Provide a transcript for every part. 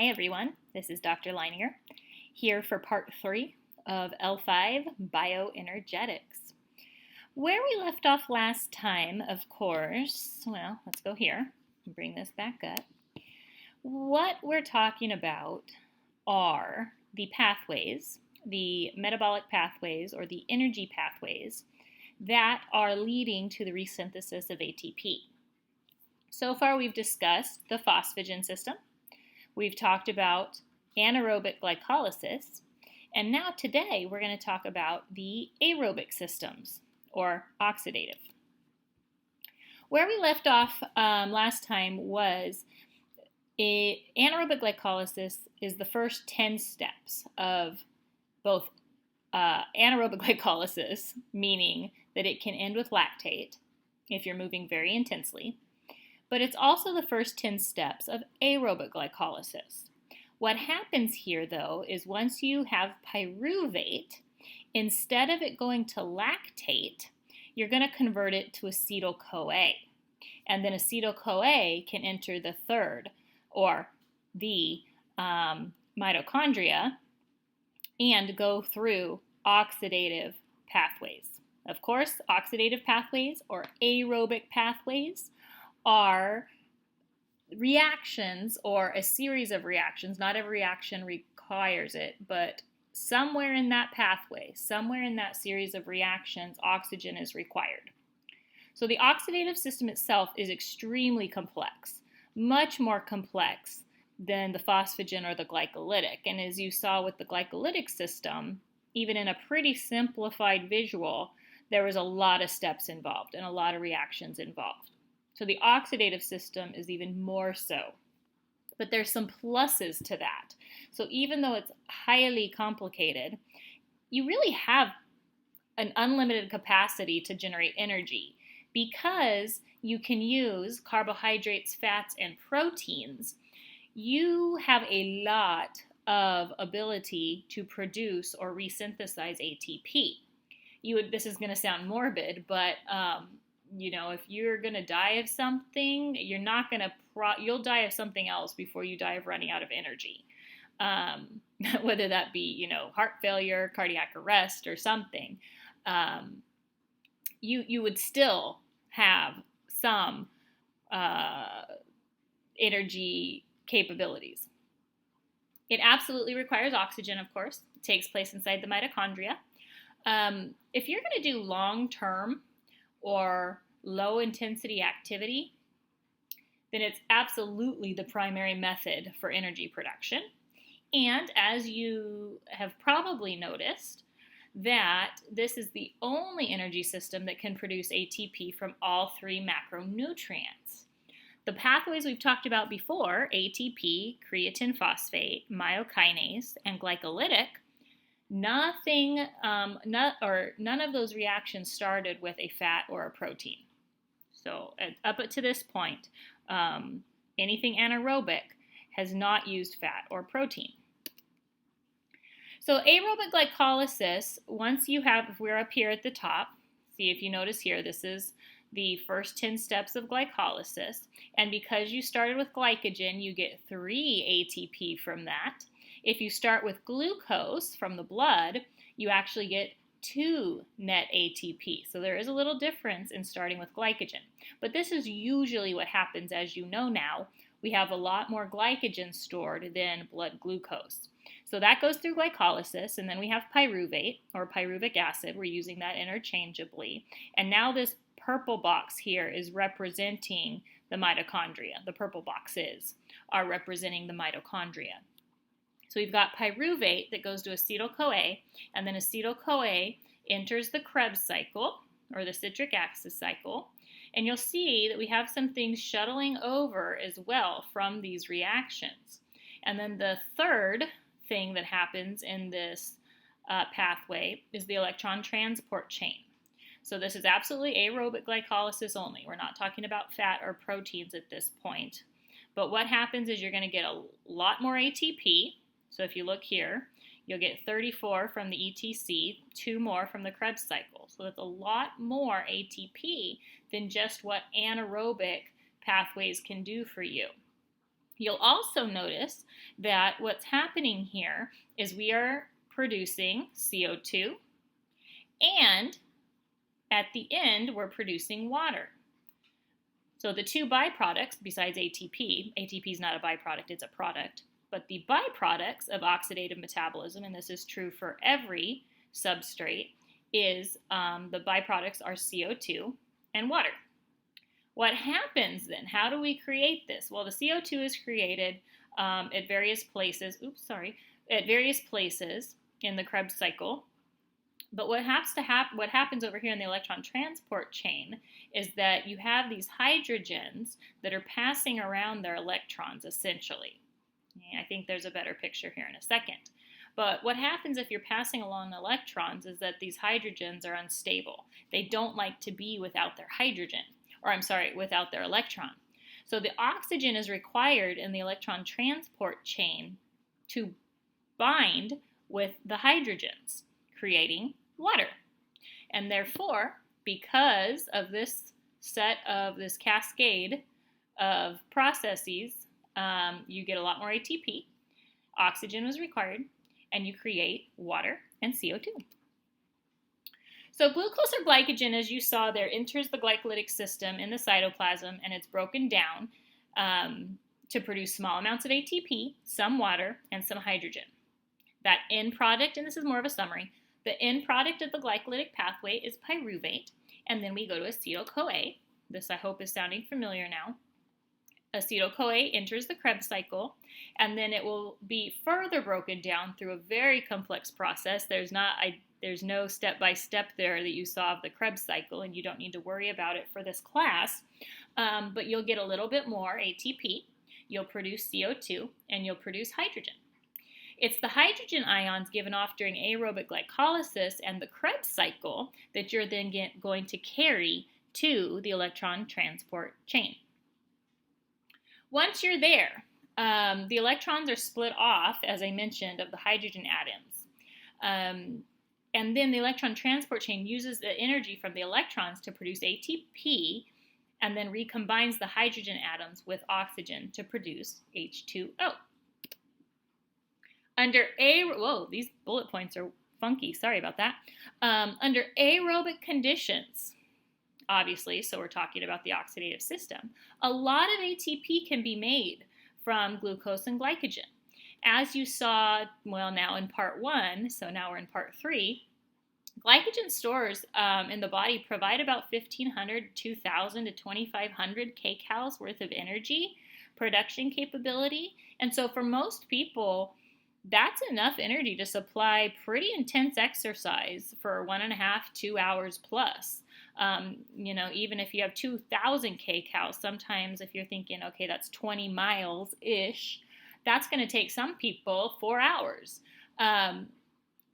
Hi everyone, this is Dr. Leininger here for part 3 of L5 Bioenergetics. Where we left off last time, of course, well, let's go here and bring this back up. What we're talking about are the pathways, the metabolic pathways or the energy pathways that are leading to the resynthesis of ATP. So far we've discussed the phosphagen system. We've talked about anaerobic glycolysis, and now today we're going to talk about the aerobic systems, or oxidative. Where we left off last time was anaerobic glycolysis is the first 10 steps of both anaerobic glycolysis, meaning that it can end with lactate if you're moving very intensely, but it's also the first 10 steps of aerobic glycolysis. What happens here, though, is once you have pyruvate, instead of it going to lactate, you're going to convert it to acetyl-CoA. And then acetyl-CoA can enter the third, or the mitochondria, and go through oxidative pathways. Of course, oxidative pathways, or aerobic pathways, are reactions or a series of reactions. Not every reaction requires it, but somewhere in that pathway, somewhere in that series of reactions, oxygen is required. So the oxidative system itself is extremely complex, much more complex than the phosphagen or the glycolytic. And as you saw with the glycolytic system, even in a pretty simplified visual, there was a lot of steps involved and a lot of reactions involved. So the oxidative system is even more so. But there's some pluses to that. So even though it's highly complicated, you really have an unlimited capacity to generate energy because you can use carbohydrates, fats, and proteins. You have a lot of ability to produce or resynthesize ATP. This is going to sound morbid, but if you're going to die of something, you'll die of something else before you die of running out of energy. Whether that be, heart failure, cardiac arrest, or something, you would still have some energy capabilities. It absolutely requires oxygen, of course. It takes place inside the mitochondria. If you're going to do long-term or low-intensity activity, then it's absolutely the primary method for energy production. And as you have probably noticed, that this is the only energy system that can produce ATP from all three macronutrients. The pathways we've talked about before, ATP, creatine phosphate, myokinase, and glycolytic, none of those reactions started with a fat or a protein. So up to this point, anything anaerobic has not used fat or protein. So aerobic glycolysis, if we're up here at the top, see if you notice here, this is the first 10 steps of glycolysis. And because you started with glycogen, you get 3 ATP from that. If you start with glucose from the blood, you actually get 2 net ATP. So there is a little difference in starting with glycogen. But this is usually what happens, as you know now. We have a lot more glycogen stored than blood glucose. So that goes through glycolysis, and then we have pyruvate, or pyruvic acid. We're using that interchangeably. And now this purple box here is representing the mitochondria. The purple boxes are representing the mitochondria. So we've got pyruvate that goes to acetyl-CoA, and then acetyl-CoA enters the Krebs cycle, or the citric acid cycle, and you'll see that we have some things shuttling over as well from these reactions. And then the third thing that happens in this pathway is the electron transport chain. So this is absolutely aerobic glycolysis only. We're not talking about fat or proteins at this point. But what happens is you're going to get a lot more ATP. So if you look here, you'll get 34 from the ETC, 2 more from the Krebs cycle. So that's a lot more ATP than just what anaerobic pathways can do for you. You'll also notice that what's happening here is we are producing CO2, and at the end, we're producing water. So the two byproducts, besides ATP is not a byproduct, it's a product, but the byproducts of oxidative metabolism, and this is true for every substrate, is the byproducts are CO2 and water. What happens then? How do we create this? Well, the CO2 is created at various places. At various places in the Krebs cycle. But what happens over here in the electron transport chain is that you have these hydrogens that are passing around their electrons, essentially. I think there's a better picture here in a second. But what happens if you're passing along electrons is that these hydrogens are unstable. They don't like to be without their without their electron. So the oxygen is required in the electron transport chain to bind with the hydrogens, creating water. And therefore, because of this cascade of processes, you get a lot more ATP, oxygen was required, and you create water and CO2. So glucose or glycogen, as you saw there, enters the glycolytic system in the cytoplasm, and it's broken down to produce small amounts of ATP, some water, and some hydrogen. That end product, and this is more of a summary, the end product of the glycolytic pathway is pyruvate, and then we go to acetyl-CoA. This, I hope, is sounding familiar now. Acetyl-CoA enters the Krebs cycle, and then it will be further broken down through a very complex process. There's no step-by-step there that you saw of the Krebs cycle, and you don't need to worry about it for this class, but you'll get a little bit more ATP, you'll produce CO2, and you'll produce hydrogen. It's the hydrogen ions given off during aerobic glycolysis and the Krebs cycle that you're then going to carry to the electron transport chain. Once you're there, the electrons are split off, as I mentioned, of the hydrogen atoms. And then the electron transport chain uses the energy from the electrons to produce ATP and then recombines the hydrogen atoms with oxygen to produce H2O. These bullet points are funky. Sorry about that. Under aerobic conditions, obviously, so we're talking about the oxidative system, a lot of ATP can be made from glucose and glycogen. As you saw, now in part 1, so now we're in part 3, glycogen stores in the body provide about 1,500, 2,000 to 2,500 kcals worth of energy production capability. And so for most people, that's enough energy to supply pretty intense exercise for 1.5, 2 hours plus. Even if you have 2,000 kcals, sometimes if you're thinking, okay, that's 20 miles-ish, that's going to take some people 4 hours.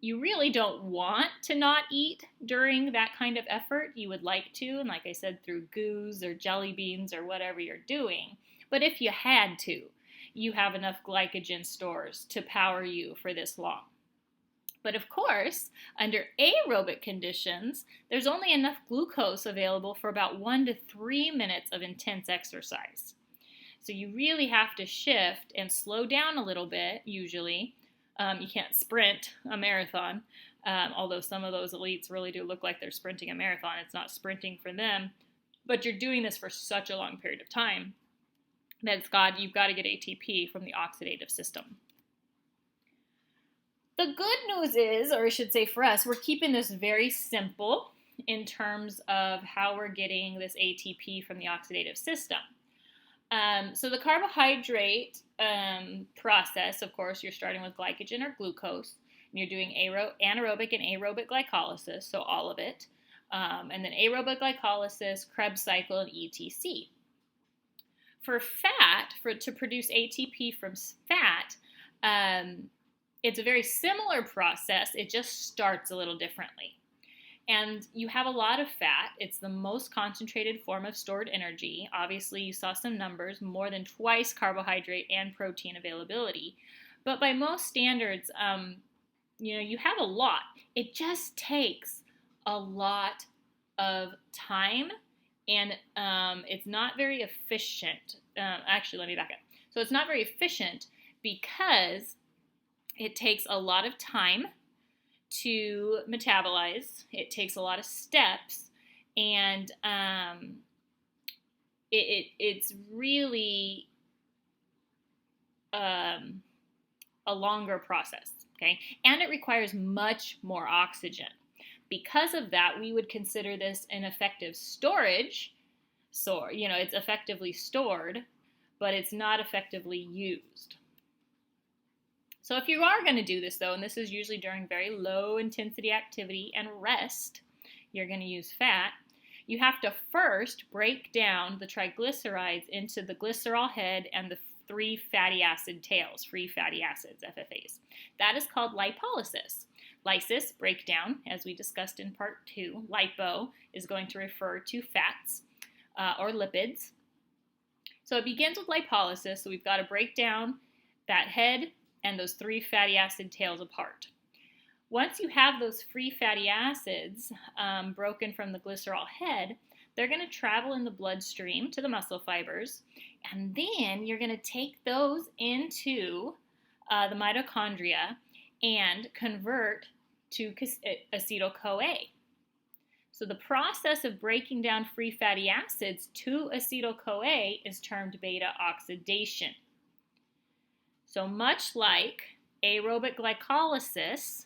You really don't want to not eat during that kind of effort. You would like to, and like I said, through goos or jelly beans or whatever you're doing. But if you had to, you have enough glycogen stores to power you for this long. But of course, under aerobic conditions, there's only enough glucose available for about 1 to 3 minutes of intense exercise. So you really have to shift and slow down a little bit, usually. You can't sprint a marathon, although some of those elites really do look like they're sprinting a marathon. It's not sprinting for them, but you're doing this for such a long period of time that you've got to get ATP from the oxidative system. The good news is, or I should say for us, we're keeping this very simple in terms of how we're getting this ATP from the oxidative system. So the carbohydrate process, of course, you're starting with glycogen or glucose, and you're doing anaerobic and aerobic glycolysis, so all of it, and then aerobic glycolysis, Krebs cycle, and etc. For fat, to produce ATP from fat, it's a very similar process. It just starts a little differently. And you have a lot of fat. It's the most concentrated form of stored energy. Obviously, you saw some numbers, more than twice carbohydrate and protein availability. But by most standards, you have a lot. It just takes a lot of time, and it's not very efficient. Actually, let me back up. So it's not very efficient because it takes a lot of time to metabolize. It takes a lot of steps, and it's really a longer process, okay? And it requires much more oxygen. Because of that, we would consider this an effective storage. So, it's effectively stored, but it's not effectively used. So if you are going to do this, though, and this is usually during very low intensity activity and rest, you're going to use fat, you have to first break down the triglycerides into the glycerol head and the 3 fatty acid tails, free fatty acids, FFAs. That is called lipolysis. Lysis, breakdown, as we discussed in part 2. Lipo is going to refer to fats or lipids. So it begins with lipolysis, so we've got to break down that head and those 3 fatty acid tails apart. Once you have those free fatty acids broken from the glycerol head, they're going to travel in the bloodstream to the muscle fibers, and then you're going to take those into the mitochondria and convert to acetyl-CoA. So the process of breaking down free fatty acids to acetyl-CoA is termed beta oxidation. So much like aerobic glycolysis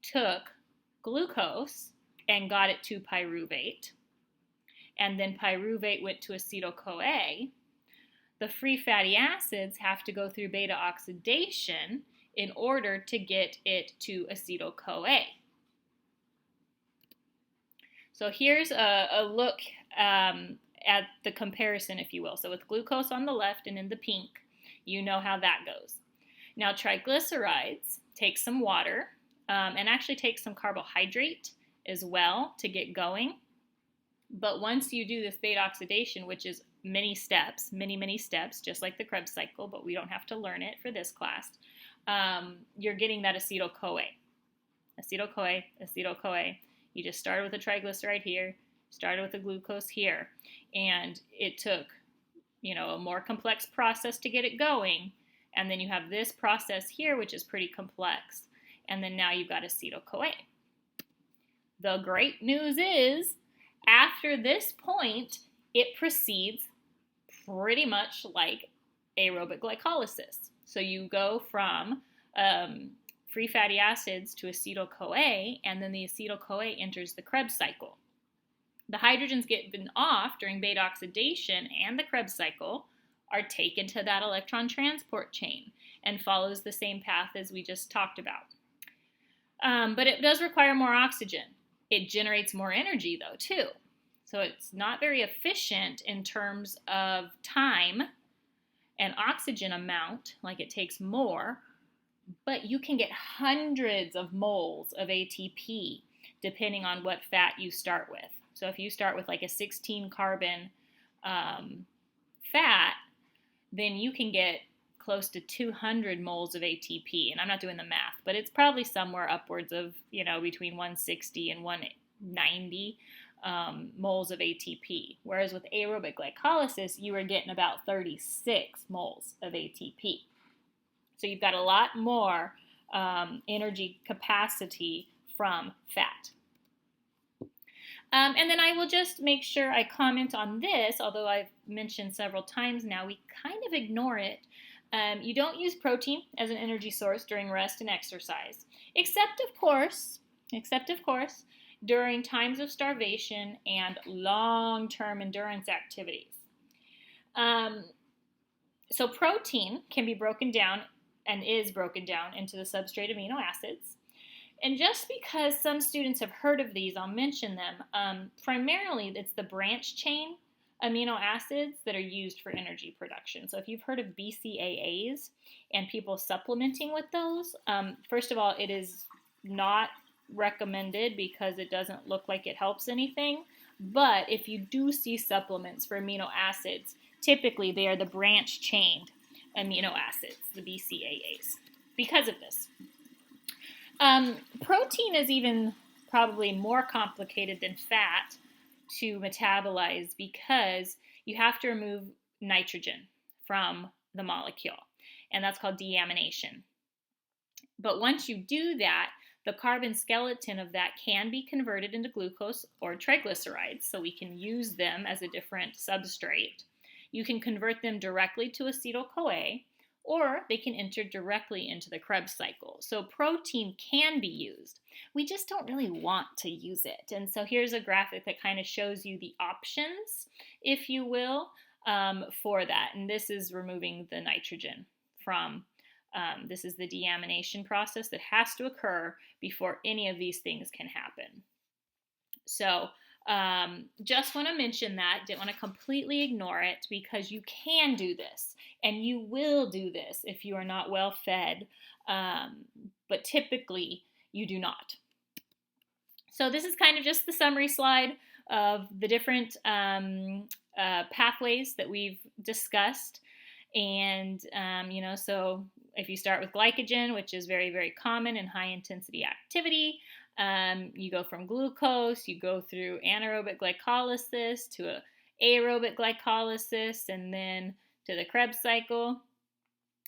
took glucose and got it to pyruvate, and then pyruvate went to acetyl-CoA, the free fatty acids have to go through beta oxidation in order to get it to acetyl-CoA. So here's a look at the comparison, if you will. So with glucose on the left and in the pink, you know how that goes. Now triglycerides take some water and actually take some carbohydrate as well to get going. But once you do this beta oxidation, which is many steps, just like the Krebs cycle, but we don't have to learn it for this class, you're getting that acetyl-CoA. Acetyl-CoA, acetyl-CoA. You just started with a triglyceride here, started with a glucose here, and it took, a more complex process to get it going, and then you have this process here, which is pretty complex, and then now you've got acetyl-CoA. The great news is, after this point, it proceeds pretty much like aerobic glycolysis. So you go from free fatty acids to acetyl-CoA, and then the acetyl-CoA enters the Krebs cycle. The hydrogens given off during beta oxidation and the Krebs cycle are taken to that electron transport chain and follows the same path as we just talked about. But it does require more oxygen. It generates more energy, though, too. So it's not very efficient in terms of time and oxygen amount, like it takes more, but you can get hundreds of moles of ATP depending on what fat you start with. So if you start with like a 16 carbon fat, then you can get close to 200 moles of ATP. And I'm not doing the math, but it's probably somewhere upwards of, between 160 and 190 moles of ATP. Whereas with aerobic glycolysis, you are getting about 36 moles of ATP. So you've got a lot more energy capacity from fat. And then I will just make sure I comment on this, although I've mentioned several times now, we kind of ignore it. You don't use protein as an energy source during rest and exercise, except of course, during times of starvation and long-term endurance activities. So protein can be broken down and is broken down into the substrate amino acids. And just because some students have heard of these, I'll mention them. Primarily, it's the branch chain amino acids that are used for energy production. So if you've heard of BCAAs and people supplementing with those, first of all, it is not recommended because it doesn't look like it helps anything. But if you do see supplements for amino acids, typically they are the branch chained amino acids, the BCAAs, because of this. Protein is even probably more complicated than fat to metabolize because you have to remove nitrogen from the molecule, and that's called deamination. But once you do that, the carbon skeleton of that can be converted into glucose or triglycerides, so we can use them as a different substrate. You can convert them directly to acetyl-CoA, or they can enter directly into the Krebs cycle. So protein can be used. We just don't really want to use it. And so here's a graphic that kind of shows you the options, if you will, for that. And this is removing the nitrogen from this is the deamination process that has to occur before any of these things can happen. So just want to mention that, didn't want to completely ignore it, because you can do this and you will do this if you are not well fed, but typically you do not. So this is kind of just the summary slide of the different pathways that we've discussed. And, so if you start with glycogen, which is very, very common in high intensity activity, you go from glucose, you go through anaerobic glycolysis to aerobic glycolysis, and then to the Krebs cycle.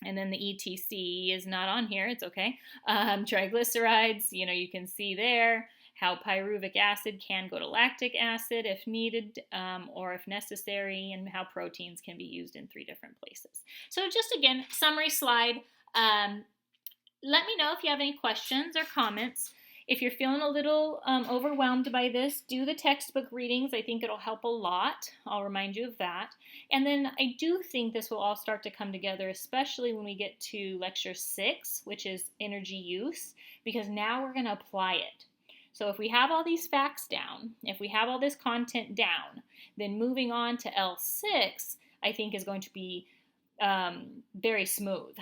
And then the ETC is not on here, it's okay. Triglycerides, you can see there how pyruvic acid can go to lactic acid if needed or if necessary, and how proteins can be used in 3 different places. So just again, summary slide. Let me know if you have any questions or comments. If you're feeling a little overwhelmed by this, do the textbook readings. I think it'll help a lot. I'll remind you of that. And then I do think this will all start to come together, especially when we get to lecture 6, which is energy use, because now we're going to apply it. So if we have all these facts down, if we have all this content down, then moving on to L6, I think is going to be very smooth.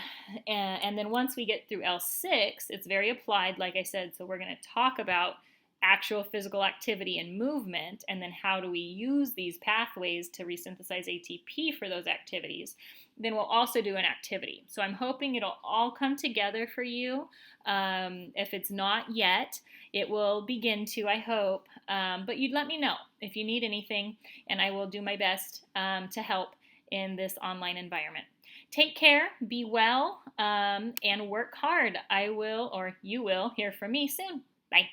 And then once we get through L6, it's very applied, like I said, so we're going to talk about actual physical activity and movement, and then how do we use these pathways to resynthesize ATP for those activities. Then we'll also do an activity. So I'm hoping it'll all come together for you. If it's not yet, it will begin to, I hope. But you'd let me know if you need anything, and I will do my best to help in this online environment. Take care, be well, and work hard. I will, or you will, hear from me soon. Bye.